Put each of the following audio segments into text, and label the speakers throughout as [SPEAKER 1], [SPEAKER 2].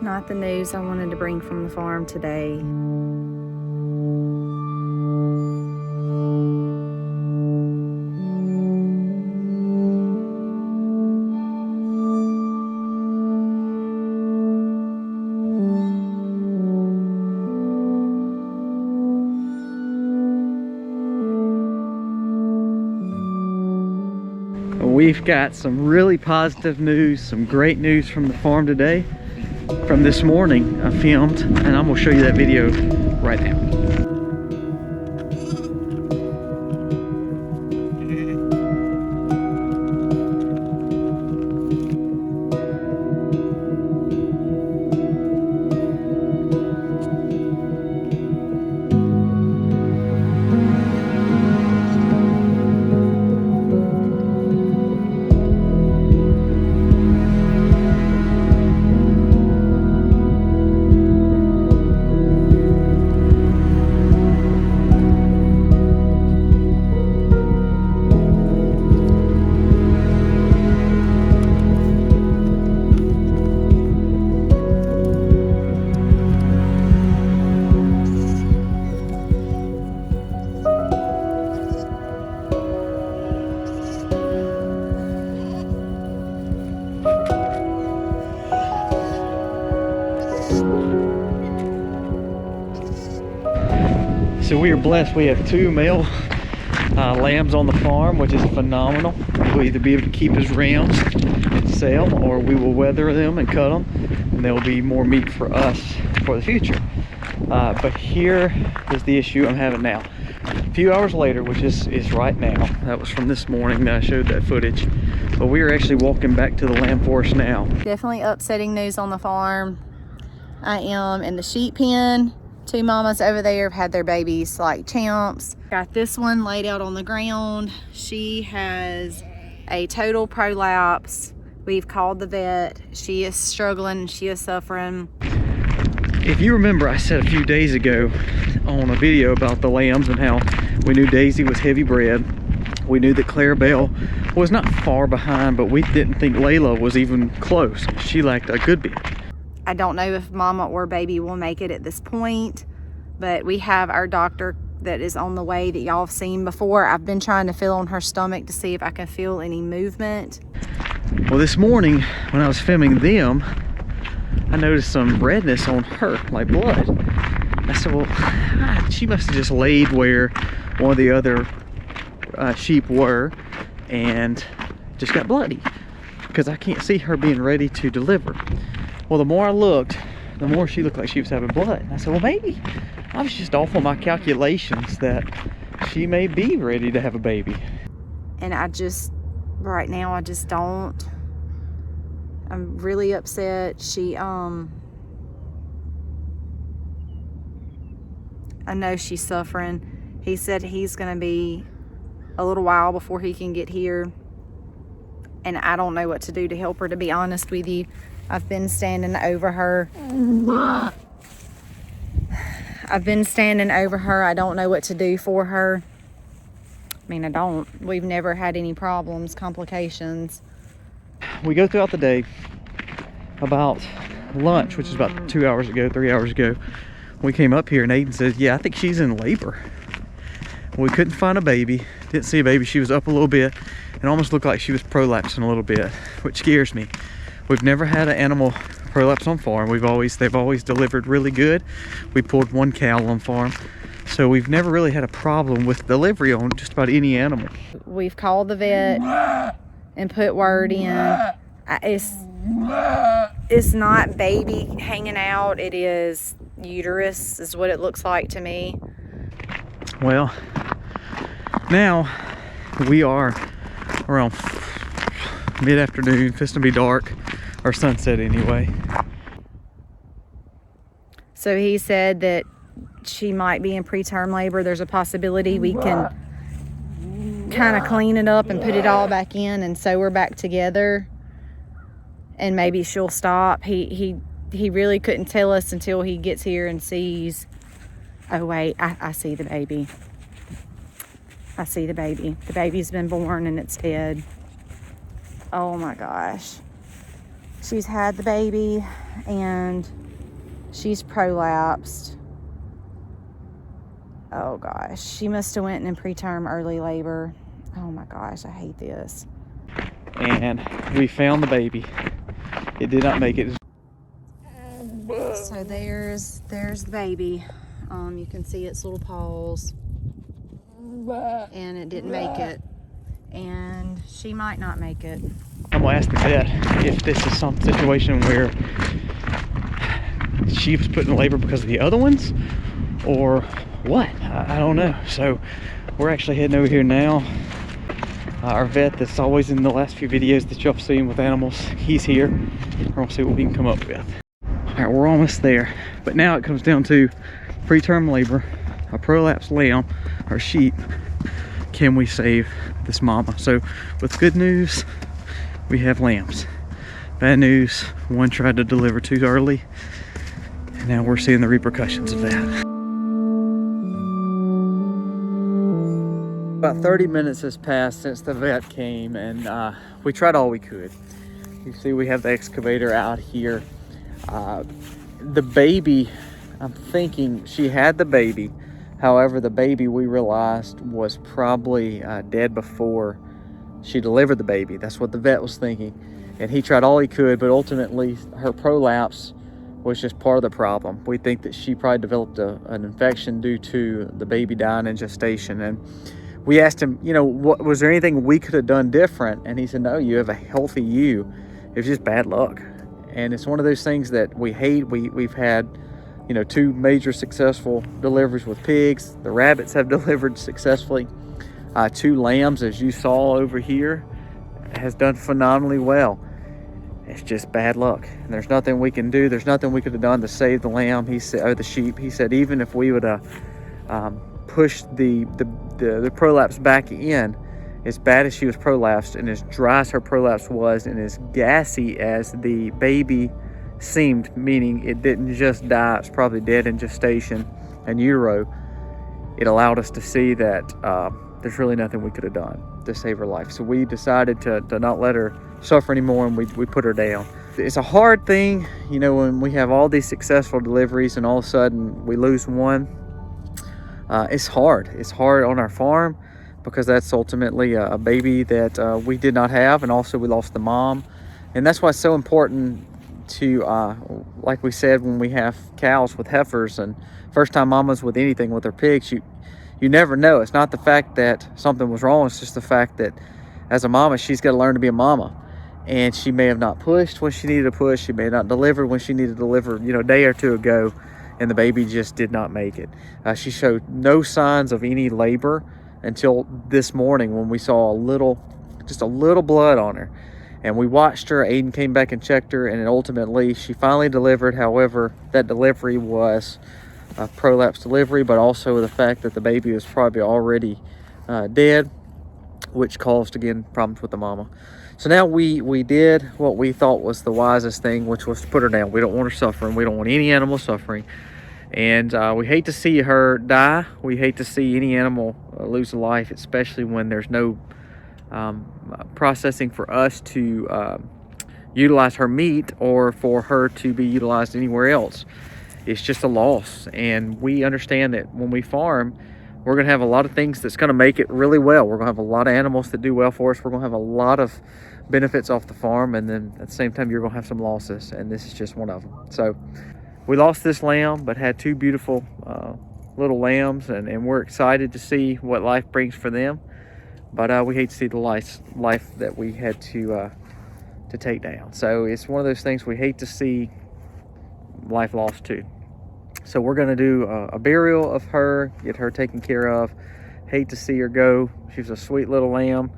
[SPEAKER 1] Not the news I wanted to bring from the farm today.
[SPEAKER 2] We've got some really positive news, some great news from the farm today. From this morning I filmed, and I'm gonna show you that video right now. So we are blessed. We have 2 male lambs on the farm, which is phenomenal. We'll either be able to keep as rams and sell, or we will weather them and cut them, and there will be more meat for us for the future. But here is the issue I'm having now. A few hours later, which is right now, that was from this morning that I showed that footage, but we are actually walking back to the lamb forest now.
[SPEAKER 1] Definitely upsetting news on the farm. I am in the sheep pen. 2 mamas over there have had their babies like champs. Got this one laid out on the ground. She has a total prolapse. We've called the vet. She is struggling. She is suffering.
[SPEAKER 2] If you remember, I said a few days ago on a video about the lambs and how we knew Daisy was heavy bred. We knew that Clarabelle was not far behind, but we didn't think Layla was even close. She lacked a good bit.
[SPEAKER 1] I don't know if mama or baby will make it at this point, but we have our doctor that is on the way that y'all have seen before. I've been trying to feel on her stomach to see if I can feel any movement.
[SPEAKER 2] Well, this morning when I was filming them, I noticed some redness on her, like blood. I said, well, she must have just laid where one of the other sheep were and just got bloody, because I can't see her being ready to deliver. Well, the more I looked, the more she looked like she was having blood. And I said, well, maybe I was just off on my calculations that she may be ready to have a baby.
[SPEAKER 1] And right now, I just don't. I'm really upset. I know she's suffering. He said he's gonna be a little while before he can get here. And I don't know what to do to help her, to be honest with you. I've been standing over her. I don't know what to do for her. I mean, I don't. We've never had any problems, complications.
[SPEAKER 2] We go throughout the day. About lunch, which is about 2 hours ago, 3 hours ago, we came up here and Aiden says, yeah, I think she's in labor. We couldn't find a baby. Didn't see a baby. She was up a little bit and almost looked like she was prolapsing a little bit, which scares me. We've never had an animal prolapse on farm. They've always delivered really good. We pulled 1 cow on farm, so we've never really had a problem with delivery on just about any animal.
[SPEAKER 1] We've called the vet and put word in. It's not baby hanging out. It is uterus, is what it looks like to me.
[SPEAKER 2] Well, now we are around mid-afternoon, fixing to be dark, or sunset anyway.
[SPEAKER 1] So he said that she might be in preterm labor. There's a possibility we can kind of clean it up and put it all back in and sew her back together, and maybe she'll stop. He really couldn't tell us until he gets here and sees. Oh wait, I see the baby. I see the baby. The baby's been born and it's dead. Oh my gosh. She's had the baby and she's prolapsed. Oh gosh, she must have went in preterm early labor. Oh my gosh, I hate this.
[SPEAKER 2] And we found the baby. It did not make it.
[SPEAKER 1] So there's the baby. You can see its little paws. And it didn't make it. And she might not make it.
[SPEAKER 2] I'm gonna ask the vet if this is some situation where she was put in labor because of the other ones, or what. I don't know. So we're actually heading over here now. Our vet that's always in the last few videos that y'all have seen with animals, he's here. We're gonna see what we can come up with. All right, we're almost there. But now it comes down to preterm labor, a prolapsed lamb or sheep. Can we save this mama? So with good news, we have lambs. Bad news, one tried to deliver too early, and now we're seeing the repercussions of that. About 30 minutes has passed since the vet came, and we tried all we could. You see we have the excavator out here. The baby, I'm thinking she had the baby. However, the baby, we realized, was probably dead before she delivered the baby. That's what the vet was thinking. And he tried all he could, but ultimately her prolapse was just part of the problem. We think that she probably developed an infection due to the baby dying in gestation. And we asked him, you know, what was there anything we could have done different? And he said, no, you have a healthy ewe. It was just bad luck. And it's one of those things that we hate. We've had, you know, 2 major successful deliveries with pigs. The rabbits have delivered successfully. 2 lambs, as you saw over here, has done phenomenally well. It's just bad luck. And there's nothing we can do. There's nothing we could have done to save the lamb. He said, or the sheep. He said, even if we would have pushed the prolapse back in, as bad as she was prolapsed and as dry as her prolapse was and as gassy as the baby seemed, meaning it didn't just die, it's probably dead in gestation and utero, it allowed us to see that there's really nothing we could have done to save her life. So we decided to not let her suffer anymore, and we put her down. It's a hard thing, you know, when we have all these successful deliveries and all of a sudden we lose one. It's hard. It's hard on our farm because that's ultimately a baby that we did not have, and also we lost the mom. And that's why it's so important to, like we said, when we have cows with heifers and first time mamas with anything with their pigs, you never know. It's not the fact that something was wrong, it's just the fact that as a mama, she's got to learn to be a mama. And she may have not pushed when she needed to push, she may have not delivered when she needed to deliver, you know, a day or two ago, and the baby just did not make it. She showed no signs of any labor until this morning when we saw just a little blood on her. And we watched her. Aiden came back and checked her, and ultimately she finally delivered. However, that delivery was a prolapse delivery, but also the fact that the baby was probably already dead, which caused, again, problems with the mama. So now we did what we thought was the wisest thing, which was to put her down. We don't want her suffering. We don't want any animal suffering. And we hate to see her die. We hate to see any animal lose a life, especially when there's no processing for us to utilize her meat or for her to be utilized anywhere else. It's just a loss. And we understand that when we farm, we're going to have a lot of things that's going to make it really well. We're going to have a lot of animals that do well for us. We're going to have a lot of benefits off the farm, and then at the same time you're going to have some losses, and this is just one of them. So we lost this lamb, but had 2 beautiful little lambs, and we're excited to see what life brings for them. But we hate to see the life that we had to take down. So it's one of those things we hate to see life lost too. So we're going to do a burial of her, get her taken care of. Hate to see her go. She was a sweet little lamb.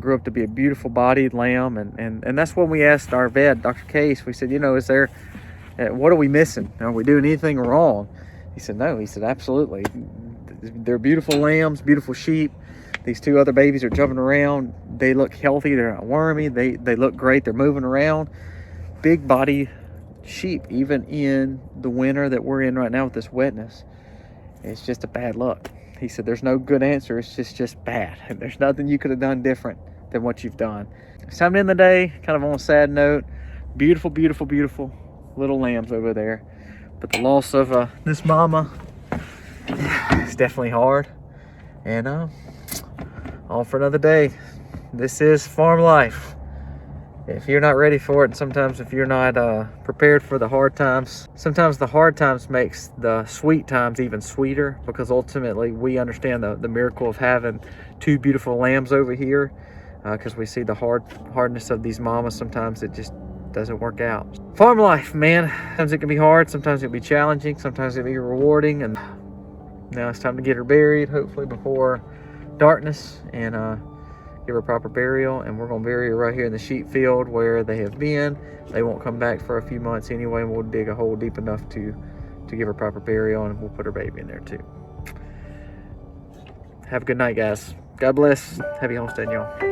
[SPEAKER 2] Grew up to be a beautiful bodied lamb, and that's when we asked our vet, Dr. Case. We said, you know, what are we missing? Are we doing anything wrong? He said, no. He said, absolutely. They're beautiful lambs, beautiful sheep. These 2 other babies are jumping around. They look healthy. They're not wormy. They look great. They're moving around. Big body sheep, even in the winter that we're in right now with this wetness. It's just a bad luck. He said, there's no good answer. It's just bad. And there's nothing you could have done different than what you've done. It's time to end the day, kind of on a sad note. Beautiful, beautiful, beautiful little lambs over there. But the loss of this mama is definitely hard. And all for another day. This is farm life. If you're not ready for it, and sometimes if you're not prepared for the hard times, sometimes the hard times makes the sweet times even sweeter, because ultimately we understand the miracle of having two beautiful lambs over here, because we see the hardness of these mamas. Sometimes it just doesn't work out. Farm life, man. Sometimes it can be hard, sometimes it can be challenging, sometimes it can be rewarding. And now it's time to get her buried, hopefully before darkness, and give her proper burial. And we're gonna bury her right here in the sheep field where they have been. They won't come back for a few months anyway, and we'll dig a hole deep enough to give her proper burial, and we'll put her baby in there too. Have a good night, guys. God bless. Happy homesteading, y'all.